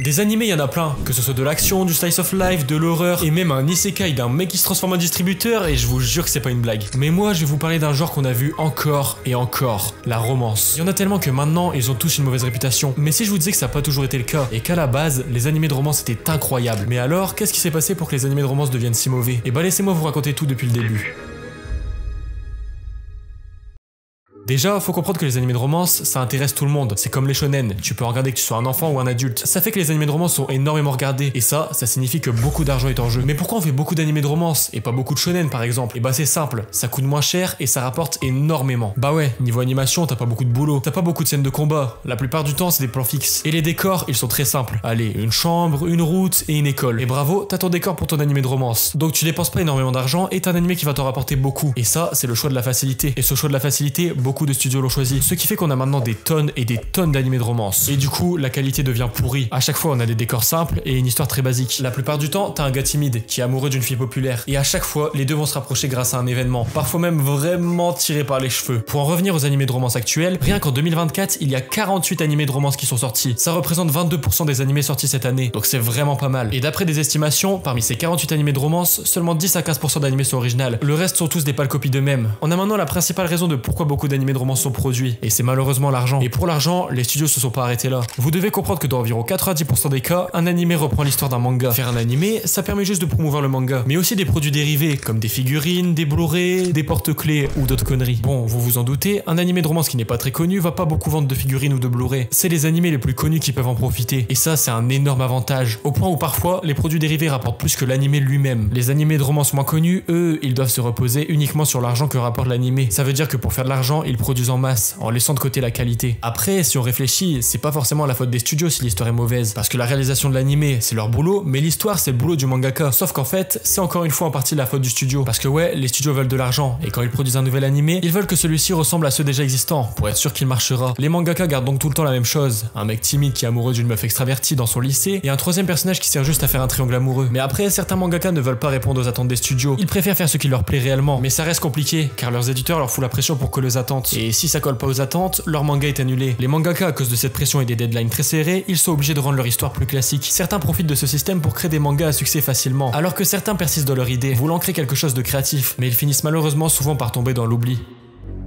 Des animés, il y en a plein, que ce soit de l'action, du slice of life, de l'horreur, et même un isekai d'un mec qui se transforme en distributeur, et je vous jure que c'est pas une blague. Mais moi, je vais vous parler d'un genre qu'on a vu encore et encore, la romance. Il y en a tellement que maintenant, ils ont tous une mauvaise réputation. Mais si je vous disais que ça n'a pas toujours été le cas, et qu'à la base, les animés de romance étaient incroyables. Mais alors, qu'est-ce qui s'est passé pour que les animés de romance deviennent si mauvais? Et bah laissez-moi vous raconter tout depuis le début. Déjà, faut comprendre que les animés de romance, ça intéresse tout le monde. C'est comme les shonen, tu peux en regarder que tu sois un enfant ou un adulte. Ça fait que les animés de romance sont énormément regardés, et ça signifie que beaucoup d'argent est en jeu. Mais pourquoi on fait beaucoup d'animés de romance, et pas beaucoup de shonen par exemple? Et bah c'est simple, ça coûte moins cher et ça rapporte énormément. Bah ouais, niveau animation, t'as pas beaucoup de boulot, t'as pas beaucoup de scènes de combat. La plupart du temps, c'est des plans fixes. Et les décors, ils sont très simples. Allez, une chambre, une route et une école. Et bravo, t'as ton décor pour ton animé de romance. Donc tu dépenses pas énormément d'argent et t'as un animé qui va t'en rapporter beaucoup. Et ça, c'est le choix de la facilité. Et ce choix de la facilité, beaucoup de studios l'ont choisi. Ce qui fait qu'on a maintenant des tonnes et des tonnes d'animés de romance. Et du coup, la qualité devient pourrie. À chaque fois, on a des décors simples et une histoire très basique. La plupart du temps, t'as un gars timide qui est amoureux d'une fille populaire. Et à chaque fois, les deux vont se rapprocher grâce à un événement. Parfois même vraiment tiré par les cheveux. Pour en revenir aux animés de romance actuels, rien qu'en 2024, il y a 48 animés de romance qui sont sortis. Ça représente 22% des animés sortis cette année. Donc c'est vraiment pas mal. Et d'après des estimations, parmi ces 48 animés de romance, seulement 10 à 15% d'animés sont originaux. Le reste sont tous des pâles copies d'eux-mêmes. On a maintenant la principale raison de pourquoi beaucoup d'animés de romance sont produits. Et c'est malheureusement l'argent. Et pour l'argent, les studios se sont pas arrêtés là. Vous devez comprendre que dans environ 90% des cas, un animé reprend l'histoire d'un manga. Faire un animé, ça permet juste de promouvoir le manga. Mais aussi des produits dérivés, comme des figurines, des Blu-ray, des porte-clés ou d'autres conneries. Bon, vous vous en doutez, un animé de romance qui n'est pas très connu va pas beaucoup vendre de figurines ou de Blu-ray. C'est les animés les plus connus qui peuvent en profiter. Et ça, c'est un énorme avantage. Au point où parfois, les produits dérivés rapportent plus que l'animé lui-même. Les animés de romance moins connus, eux, ils doivent se reposer uniquement sur l'argent que rapporte l'animé. Ça veut dire que pour faire de l'argent, ils produisent en masse, en laissant de côté la qualité. Après, si on réfléchit, c'est pas forcément la faute des studios si l'histoire est mauvaise, parce que la réalisation de l'animé, c'est leur boulot, mais l'histoire, c'est le boulot du mangaka. Sauf qu'en fait, c'est encore une fois en partie la faute du studio, parce que ouais, les studios veulent de l'argent, et quand ils produisent un nouvel animé, ils veulent que celui-ci ressemble à ceux déjà existants, pour être sûr qu'il marchera. Les mangaka gardent donc tout le temps la même chose, un mec timide qui est amoureux d'une meuf extravertie dans son lycée, et un troisième personnage qui sert juste à faire un triangle amoureux. Mais après, certains mangaka ne veulent pas répondre aux attentes des studios, ils préfèrent faire ce qui leur plaît réellement, mais ça reste compliqué, car leurs éditeurs leur foutent la pression pour coller aux attentes, et si ça colle pas aux attentes, leur manga est annulé. Les mangaka, à cause de cette pression et des deadlines très serrés, ils sont obligés de rendre leur histoire plus classique. Certains profitent de ce système pour créer des mangas à succès facilement, alors que certains persistent dans leur idée, voulant créer quelque chose de créatif, mais ils finissent malheureusement souvent par tomber dans l'oubli.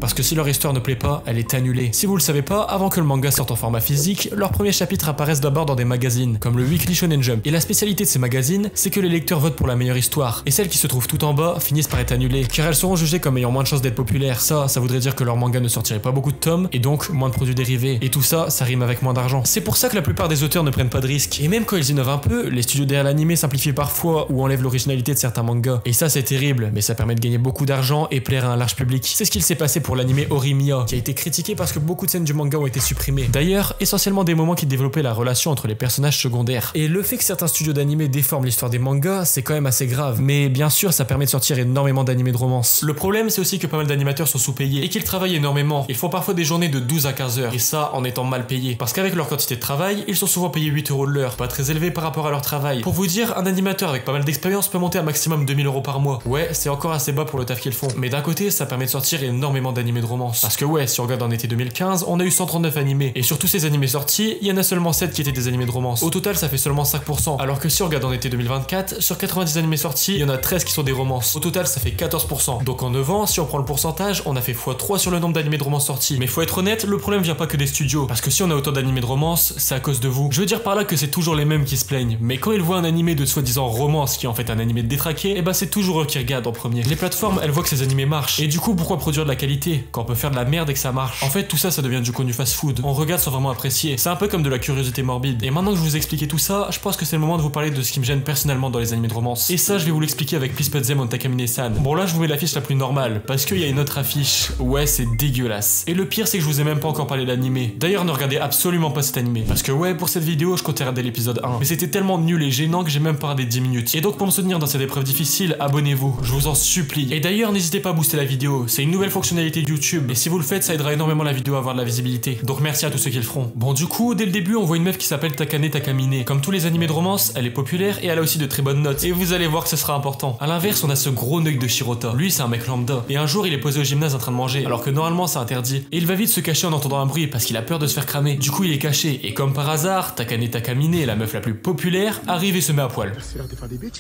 Parce que si leur histoire ne plaît pas, elle est annulée. Si vous le savez pas, avant que le manga sorte en format physique, leurs premiers chapitres apparaissent d'abord dans des magazines, comme le Weekly Shonen Jump. Et la spécialité de ces magazines, c'est que les lecteurs votent pour la meilleure histoire. Et celles qui se trouvent tout en bas finissent par être annulées, car elles seront jugées comme ayant moins de chances d'être populaires. Ça voudrait dire que leur manga ne sortirait pas beaucoup de tomes, et donc moins de produits dérivés. Et tout ça, ça rime avec moins d'argent. C'est pour ça que la plupart des auteurs ne prennent pas de risques. Et même quand ils innovent un peu, les studios derrière l'animé simplifient parfois ou enlèvent l'originalité de certains mangas. Et ça, c'est terrible, mais ça permet de gagner beaucoup d'argent et plaire à un large public. C'est ce qu'il s'est passé pour l'animé Horimiya, qui a été critiqué parce que beaucoup de scènes du manga ont été supprimées. D'ailleurs, essentiellement des moments qui développaient la relation entre les personnages secondaires. Et le fait que certains studios d'animé déforment l'histoire des mangas, c'est quand même assez grave. Mais bien sûr, ça permet de sortir énormément d'animés de romance. Le problème, c'est aussi que pas mal d'animateurs sont sous-payés et qu'ils travaillent énormément. Ils font parfois des journées de 12 à 15 heures. Et ça, en étant mal payés. Parce qu'avec leur quantité de travail, ils sont souvent payés 8 € de l'heure. Pas très élevé par rapport à leur travail. Pour vous dire, un animateur avec pas mal d'expérience peut monter à maximum 2000 € par mois. Ouais, c'est encore assez bas pour le taf qu'ils font. Mais d'un côté, ça permet de sortir énormément d'animés de romance. Parce que ouais, si on regarde en été 2015, on a eu 139 animés. Et sur tous ces animés sortis, il y en a seulement 7 qui étaient des animés de romance. Au total, ça fait seulement 5%. Alors que si on regarde en été 2024, sur 90 animés sortis, il y en a 13 qui sont des romances. Au total, ça fait 14%. Donc en 9 ans, si on prend le pourcentage, on a fait x3 sur le nombre d'animés de romance sortis. Mais faut être honnête, le problème vient pas que des studios. Parce que si on a autant d'animés de romance, c'est à cause de vous. Je veux dire par là que c'est toujours les mêmes qui se plaignent. Mais quand ils voient un animé de soi-disant romance qui est en fait un animé de détraqué, et bah c'est toujours eux qui regardent en premier. Les plateformes, elles voient que ces animés marchent. Et du coup, pourquoi produire de la qualité quand on peut faire de la merde et que ça marche? En fait, tout ça devient du connu fast-food. On regarde sans vraiment apprécier. C'est un peu comme de la curiosité morbide. Et maintenant que je vous ai expliqué tout ça, je pense que c'est le moment de vous parler de ce qui me gêne personnellement dans les animés de romance. Et ça, je vais vous l'expliquer avec Please Put Them on Takamine-san. Bon là, je vous mets l'affiche la plus normale, parce qu'il y a une autre affiche. Ouais, c'est dégueulasse. Et le pire, c'est que je vous ai même pas encore parlé d'animé. D'ailleurs, ne regardez absolument pas cet animé. Parce que ouais, pour cette vidéo, je comptais regarder l'épisode 1. Mais c'était tellement nul et gênant que j'ai même pas regardé 10 minutes. Et donc, pour me soutenir dans cette épreuve difficile, abonnez-vous. Je vous en supplie. Et d'ailleurs, n'hésitez pas à booster la vidéo. C'est une nouvelle fonctionnalité fonctionnalités de YouTube. Et si vous le faites, ça aidera énormément la vidéo à avoir de la visibilité. Donc merci à tous ceux qui le feront. Bon, du coup, dès le début, on voit une meuf qui s'appelle Takane Takamine. Comme tous les animés de romance, elle est populaire et elle a aussi de très bonnes notes. Et vous allez voir que ce sera important. À l'inverse, on a ce gros neuil de Shirota. Lui, c'est un mec lambda. Et un jour, il est posé au gymnase en train de manger, alors que normalement, c'est interdit. Et il va vite se cacher en entendant un bruit parce qu'il a peur de se faire cramer. Du coup, il est caché. Et comme par hasard, Takane Takamine, la meuf la plus populaire, arrive et se met à poil.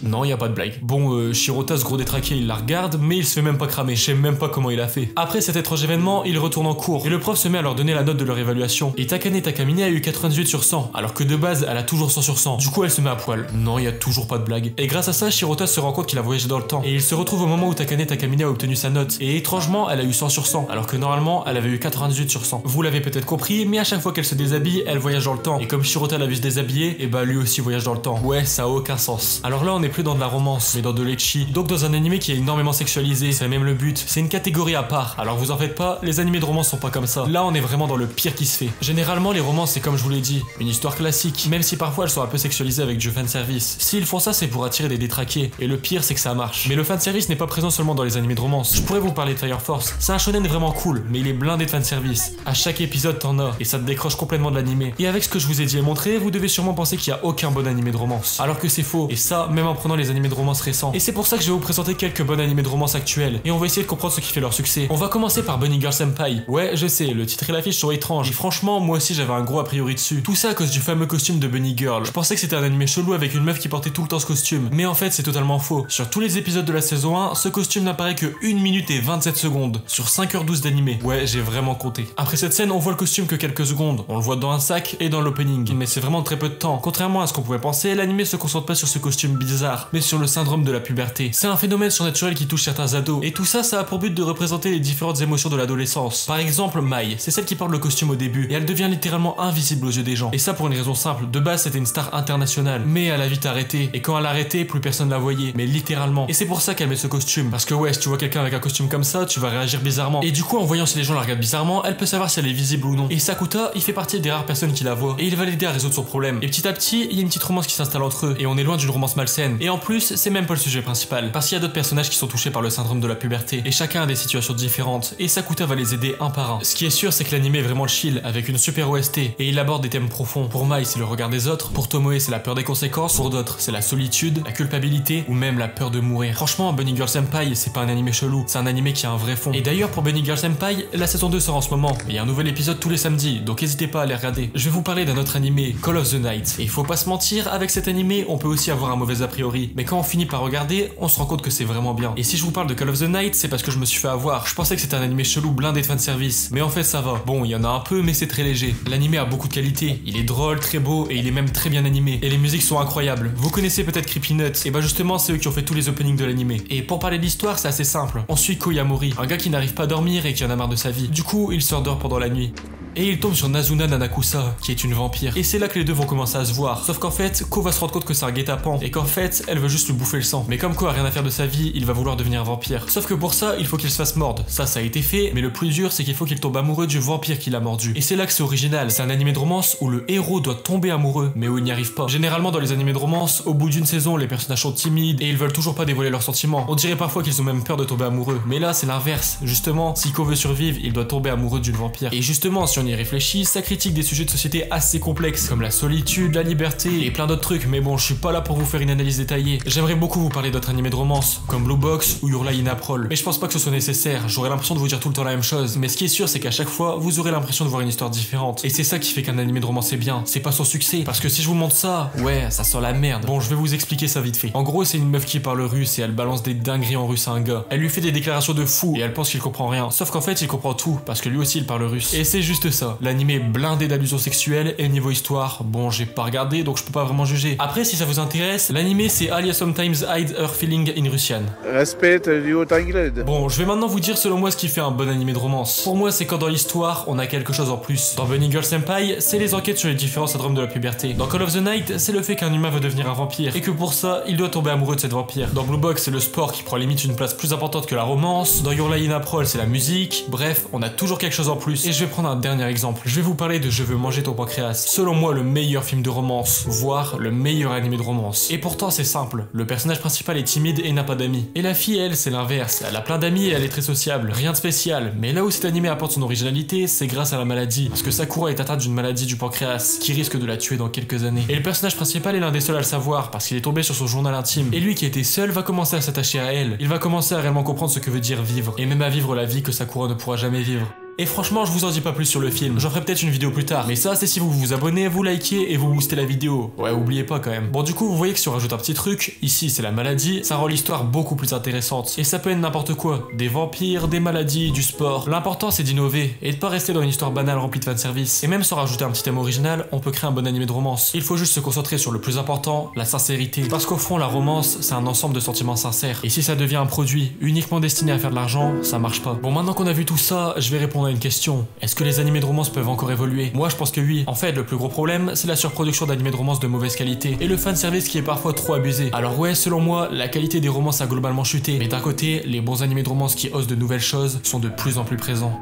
Non, y a pas de blague. Bon, Shirota, ce gros détraqué, il la regarde, mais il se fait même pas cramer. Je sais même pas comment il a fait. Après cet étrange événement, il retourne en cours. Et le prof se met à leur donner la note de leur évaluation. Et Takane Takamine a eu 98 sur 100, alors que de base, elle a toujours 100 sur 100. Du coup, elle se met à poil. Non, y a toujours pas de blague. Et grâce à ça, Shirota se rend compte qu'il a voyagé dans le temps. Et il se retrouve au moment où Takane Takamine a obtenu sa note. Et étrangement, elle a eu 100 sur 100, alors que normalement, elle avait eu 98 sur 100. Vous l'avez peut-être compris, mais à chaque fois qu'elle se déshabille, elle voyage dans le temps. Et comme Shirota l'a vu se déshabiller, et bah lui aussi voyage dans le temps. Ouais, ça a aucun sens. Alors là, on est plus dans de la romance, mais dans de l'ecchi. Donc dans un animé qui est énormément sexualisé, c'est même le but. C'est une catégorie à part. Alors vous en faites pas, les animés de romance sont pas comme ça. Là, on est vraiment dans le pire qui se fait. Généralement, les romances, c'est comme je vous l'ai dit, une histoire classique, même si parfois elles sont un peu sexualisées avec du fanservice. S'ils font ça, c'est pour attirer des détraqués. Et le pire, c'est que ça marche. Mais le fanservice n'est pas présent seulement dans les animés de romance. Je pourrais vous parler de Fire Force. C'est un shonen vraiment cool, mais il est blindé de fanservice. À chaque épisode, t'en as, et ça te décroche complètement de l'animé. Et avec ce que je vous ai dit et montré, vous devez sûrement penser qu'il y a aucun bon animé de romance. Alors que c'est faux. Et ça, même en prenant les animés de romance récents. Et c'est pour ça que je vais vous présenter quelques bons animés de romance actuels. Et on va essayer de comprendre ce qui fait leur succès. On va commencer par Bunny Girl Senpai. Ouais, je sais, le titre et l'affiche sont étranges. Et franchement, moi aussi j'avais un gros a priori dessus. Tout ça à cause du fameux costume de Bunny Girl. Je pensais que c'était un animé chelou avec une meuf qui portait tout le temps ce costume. Mais en fait, c'est totalement faux. Sur tous les épisodes de la saison 1, ce costume n'apparaît que 1 minute et 27 secondes. Sur 5h12 d'animé. Ouais, j'ai vraiment compté. Après cette scène, on voit le costume que quelques secondes. On le voit dans un sac et dans l'opening. Mais c'est vraiment très peu de temps. Contrairement à ce qu'on pouvait penser, l'animé se concentre pas sur ce costume bizarre, mais sur le syndrome de la puberté. C'est un phénomène surnaturel qui touche certains ados. Et tout ça, ça a pour but de représenter les différentes émotions de l'adolescence. Par exemple, Mai, c'est celle qui porte le costume au début, et elle devient littéralement invisible aux yeux des gens. Et ça pour une raison simple. De base, c'était une star internationale. Mais elle a vite arrêté. Et quand elle a arrêté, plus personne la voyait. Mais littéralement. Et c'est pour ça qu'elle met ce costume. Parce que ouais, si tu vois quelqu'un avec un costume comme ça, tu vas réagir bizarrement. Et du coup, en voyant si les gens la regardent bizarrement, elle peut savoir si elle est visible ou non. Et Sakuta, il fait partie des rares personnes qui la voient. Et il va l'aider à résoudre son problème. Et petit à petit, il y a une petite romance qui s'installe entre eux. Et on est loin d'une romance malsaine. Et en plus, c'est même pas le sujet principal. Parce qu'il y a d'autres personnages qui sont touchés par le syndrome de la puberté. Et chacun a des situations différentes. Et Sakuta va les aider un par un. Ce qui est sûr, c'est que l'anime est vraiment chill, avec une super OST. Et il aborde des thèmes profonds. Pour Mai, c'est le regard des autres. Pour Tomoe, c'est la peur des conséquences. Pour d'autres, c'est la solitude, la culpabilité ou même la peur de mourir. Franchement, Bunny Girl Senpai, c'est pas un anime chelou. C'est un anime qui a un vrai fond. Et d'ailleurs, pour Bunny Girl Senpai, la saison 2 sort en ce moment. Et il y a un nouvel épisode tous les samedis. Donc n'hésitez pas à les regarder. Je vais vous parler d'un autre animé, Call of the Night. Et il faut pas se mentir, avec cet animé, on peut aussi avoir un mauvais a priori. Mais quand on finit par regarder, on se rend compte que c'est vraiment bien. Et si je vous parle de Call of the Night, c'est parce que je me suis fait avoir. Je pensais que c'était un animé chelou blindé de fanservice. Mais en fait, ça va. Bon, il y en a un peu, mais c'est très léger. L'animé a beaucoup de qualité. Il est drôle, très beau, et il est même très bien animé. Et les musiques sont incroyables. Vous connaissez peut-être Creepy Nuts. Et bah justement, c'est eux qui ont fait tous les openings de l'animé. Et pour parler de l'histoire, c'est assez simple. On suit Koyamori, un gars qui n'arrive pas à dormir et qui en a marre de sa vie. Du coup, il sort dehors pendant la nuit. Et il tombe sur Nazuna Nanakusa, qui est une vampire. Et c'est là que les deux vont commencer à se voir. Sauf qu'en fait, Ko va se rendre compte que c'est un guet-apens. Et qu'en fait, elle veut juste lui bouffer le sang. Mais comme Ko a rien à faire de sa vie, il va vouloir devenir un vampire. Sauf que pour ça, il faut qu'il se fasse mordre. Ça a été fait, mais le plus dur, c'est qu'il faut qu'il tombe amoureux du vampire qui l'a mordu. Et c'est là que c'est original. C'est un animé de romance où le héros doit tomber amoureux, mais où il n'y arrive pas. Généralement, dans les animés de romance, au bout d'une saison, les personnages sont timides et ils veulent toujours pas dévoiler leurs sentiments. On dirait parfois qu'ils ont même peur de tomber amoureux. Mais là, c'est l'inverse. Justement, si Ko veut survivre, il doit tomber amoureux d'une vampire. Et justement, si on y réfléchit, ça critique des sujets de société assez complexes, comme la solitude, la liberté et plein d'autres trucs, mais bon, je suis pas là pour vous faire une analyse détaillée. J'aimerais beaucoup vous parler d'autres animés de romance, comme Blue Box ou Your Lie in April, mais je pense pas que ce soit nécessaire, j'aurais l'impression de vous dire tout le temps la même chose, mais ce qui est sûr, c'est qu'à chaque fois, vous aurez l'impression de voir une histoire différente, et c'est ça qui fait qu'un animé de romance est bien, c'est pas son succès, parce que si je vous montre ça, ouais, ça sent la merde. Bon, je vais vous expliquer ça vite fait. En gros, c'est une meuf qui parle russe et elle balance des dingueries en russe à un gars. Elle lui fait des déclarations de fou et elle pense qu'il comprend rien, sauf qu'en fait, il comprend tout, parce que lui aussi il parle russe. Et c'est juste ça, l'animé blindé d'allusions sexuelles, et niveau histoire, bon, j'ai pas regardé donc je peux pas vraiment juger. Après, si ça vous intéresse, l'animé c'est Alia Sometimes Hide Her Feeling in Russian. Respect du Tangled. Bon, je vais maintenant vous dire selon moi ce qui fait un bon animé de romance. Pour moi, c'est quand dans l'histoire, on a quelque chose en plus. Dans Bunny Girl Senpai, c'est les enquêtes sur les différents syndromes de la puberté. Dans Call of the Night, c'est le fait qu'un humain veut devenir un vampire, et que pour ça, il doit tomber amoureux de cette vampire. Dans Blue Box, c'est le sport qui prend limite une place plus importante que la romance. Dans Your Lie in April, c'est la musique. Bref, on a toujours quelque chose en plus. Et je vais prendre un dernier premier exemple. Je vais vous parler de Je veux manger ton pancréas. Selon moi, le meilleur film de romance, voire le meilleur animé de romance. Et pourtant, c'est simple. Le personnage principal est timide et n'a pas d'amis. Et la fille, elle, c'est l'inverse. Elle a plein d'amis et elle est très sociable. Rien de spécial. Mais là où cet animé apporte son originalité, c'est grâce à la maladie. Parce que Sakura est atteinte d'une maladie du pancréas, qui risque de la tuer dans quelques années. Et le personnage principal est l'un des seuls à le savoir, parce qu'il est tombé sur son journal intime. Et lui qui était seul va commencer à s'attacher à elle. Il va commencer à réellement comprendre ce que veut dire vivre. Et même à vivre la vie que Sakura ne pourra jamais vivre. Et franchement, je vous en dis pas plus sur le film, j'en ferai peut-être une vidéo plus tard. Mais ça, c'est si vous vous abonnez, vous likez et vous boostez la vidéo. Ouais, oubliez pas quand même. Bon, du coup, vous voyez que si on rajoute un petit truc, ici c'est la maladie, ça rend l'histoire beaucoup plus intéressante. Et ça peut être n'importe quoi. Des vampires, des maladies, du sport. L'important c'est d'innover et de pas rester dans une histoire banale remplie de fanservice. Et même sans rajouter un petit thème original, on peut créer un bon animé de romance. Il faut juste se concentrer sur le plus important, la sincérité. Parce qu'au fond, la romance, c'est un ensemble de sentiments sincères. Et si ça devient un produit uniquement destiné à faire de l'argent, ça marche pas. Bon, maintenant qu'on a vu tout ça, je vais répondre à une question. Est-ce que les animés de romance peuvent encore évoluer? Moi je pense que oui. En fait, le plus gros problème, c'est la surproduction d'animés de romance de mauvaise qualité et le fanservice qui est parfois trop abusé. Alors ouais, selon moi, la qualité des romances a globalement chuté, mais d'un côté, les bons animés de romance qui osent de nouvelles choses sont de plus en plus présents.